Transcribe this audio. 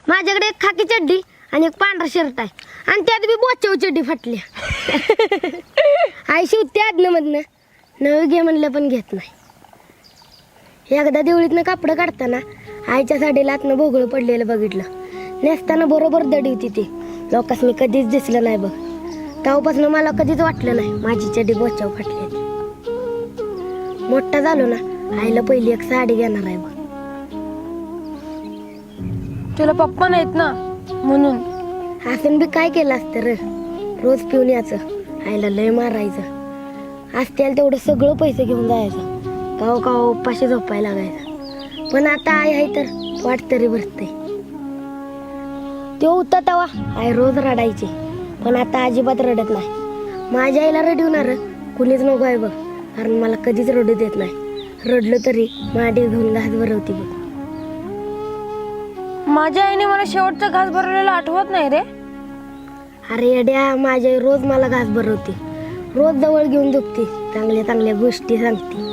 माझ्याकडे एक खाकी चड्डी आणि एक पांढरा शर्ट आहे आणि त्यात बी बोचाव चड्डी फाटल्या. आई शिवते आदनमधनं, नवी घे म्हणलं पण घेत नाही. एकदा देवळीतनं कापडं काढताना आईच्या साडीला आतनं भोगळं पडलेलं बघितलं. नेसताना बरोबर दडी होती ती, लोकांनी कधीच दिसलं नाही बघ. तेव्हापासून मला कधीच वाटलं नाही माझी चड्डी बोचाव फाटली. मोठा झालो ना आईला पहिली एक साडी घेणार आहे बघ. तुला पप्पा नाहीत ना म्हणून. असं बी काय केलं असतं रे, रोज पिऊन यायचं, आईला लय मारायचं. असत्याला तेवढं सगळं पैसे घेऊन जायचं, काव काव उपाशी झोपायला लागायचं. पण आता आई आहे तर वाट तरी भरते. तो होता तेव्हा आई रोज रडायची, पण आता अजिबात रडत नाही. माझ्या आईला रडवणार कुणीच नको आहे बघ, कारण मला कधीच रडू देत नाही. रडलो तरी माडी घेऊन घास भरवती बघ. माझ्या आईने मला शेवटचा घास भरवलेला आठवत नाही रे. अरे येड्या, माझी आई रोज मला घास भरवते, रोज जवळ घेऊन झोपते, चांगल्या चांगल्या गोष्टी सांगते.